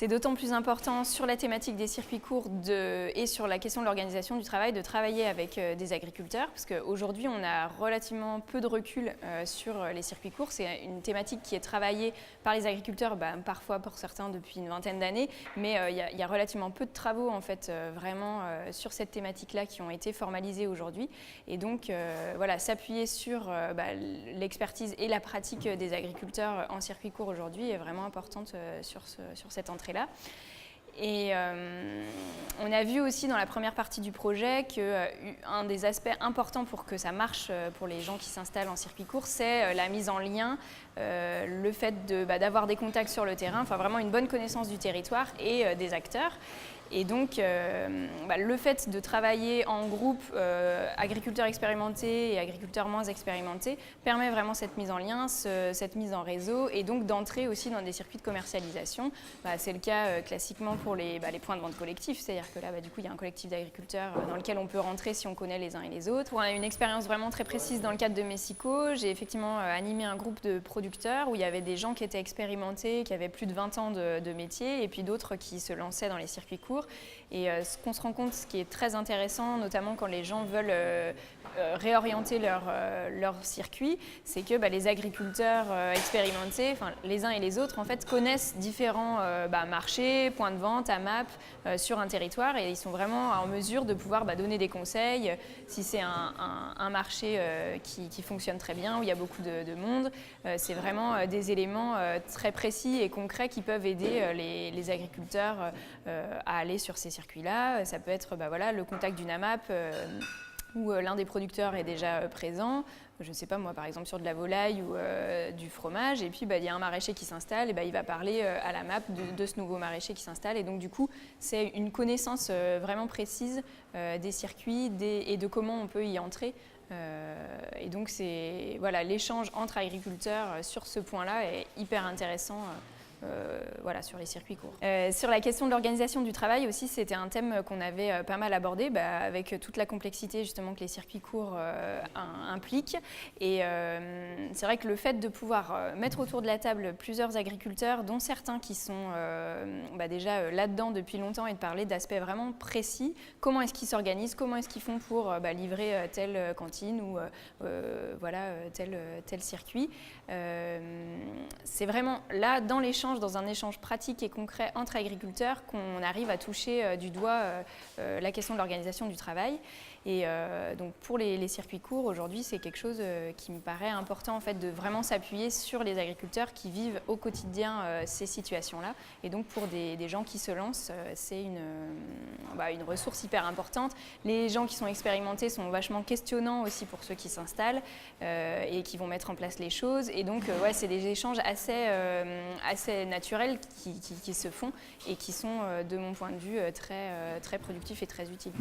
C'est d'autant plus important sur la thématique des circuits courts et sur la question de l'organisation du travail de travailler avec des agriculteurs, parce qu'aujourd'hui on a relativement peu de recul sur les circuits courts. C'est une thématique qui est travaillée par les agriculteurs, parfois pour certains depuis une vingtaine d'années, mais il y a relativement peu de travaux en fait vraiment sur cette thématique-là qui ont été formalisés aujourd'hui. Et donc voilà, s'appuyer sur l'expertise et la pratique des agriculteurs en circuit court aujourd'hui est vraiment importante sur cette entrée-là. Et on a vu aussi dans la première partie du projet qu'un des aspects importants pour que ça marche pour les gens qui s'installent en circuit court, c'est la mise en lien, le fait d'avoir des contacts sur le terrain, enfin vraiment une bonne connaissance du territoire et des acteurs. Et donc, le fait de travailler en groupe, agriculteurs expérimentés et agriculteurs moins expérimentés, permet vraiment cette mise en lien, cette mise en réseau, et donc d'entrer aussi dans des circuits de commercialisation. C'est le cas classiquement pour les points de vente collectifs, c'est-à-dire que là, du coup, il y a un collectif d'agriculteurs dans lequel on peut rentrer si on connaît les uns et les autres. On a une expérience vraiment très précise dans le cadre de Messico. J'ai effectivement animé un groupe de producteurs où il y avait des gens qui étaient expérimentés, qui avaient plus de 20 ans de métier, et puis d'autres qui se lançaient dans les circuits courts. Et ce qu'on se rend compte, ce qui est très intéressant, notamment quand les gens veulent réorienter leur circuit, c'est que les agriculteurs expérimentés, les uns et les autres, en fait, connaissent différents marchés, points de vente, AMAP sur un territoire, et ils sont vraiment en mesure de pouvoir donner des conseils. Si c'est un marché qui fonctionne très bien, où il y a beaucoup de monde, c'est vraiment des éléments très précis et concrets qui peuvent aider les agriculteurs à aller sur ces circuits-là. Ça peut être le contact d'une AMAP où l'un des producteurs est déjà présent, je ne sais pas moi par exemple sur de la volaille ou du fromage, et puis il y a un maraîcher qui s'installe, et il va parler à l'AMAP de ce nouveau maraîcher qui s'installe, et donc du coup c'est une connaissance vraiment précise des circuits et de comment on peut y entrer. Et donc c'est l'échange entre agriculteurs sur ce point-là est hyper intéressant. Sur les circuits courts. Sur la question de l'organisation du travail aussi, c'était un thème qu'on avait pas mal abordé avec toute la complexité justement que les circuits courts impliquent. Et c'est vrai que le fait de pouvoir mettre autour de la table plusieurs agriculteurs, dont certains qui sont déjà là-dedans depuis longtemps, et de parler d'aspects vraiment précis, comment est-ce qu'ils s'organisent, comment est-ce qu'ils font pour livrer telle cantine ou tel circuit. C'est vraiment là, dans un échange pratique et concret entre agriculteurs, qu'on arrive à toucher du doigt la question de l'organisation du travail. Et donc pour les circuits courts, aujourd'hui, c'est quelque chose qui me paraît important en fait, de vraiment s'appuyer sur les agriculteurs qui vivent au quotidien ces situations-là. Et donc pour des gens qui se lancent, c'est une ressource hyper importante. Les gens qui sont expérimentés sont vachement questionnants aussi pour ceux qui s'installent et qui vont mettre en place les choses. Et donc c'est des échanges assez naturels qui se font et qui sont, de mon point de vue, très productifs et très utiles.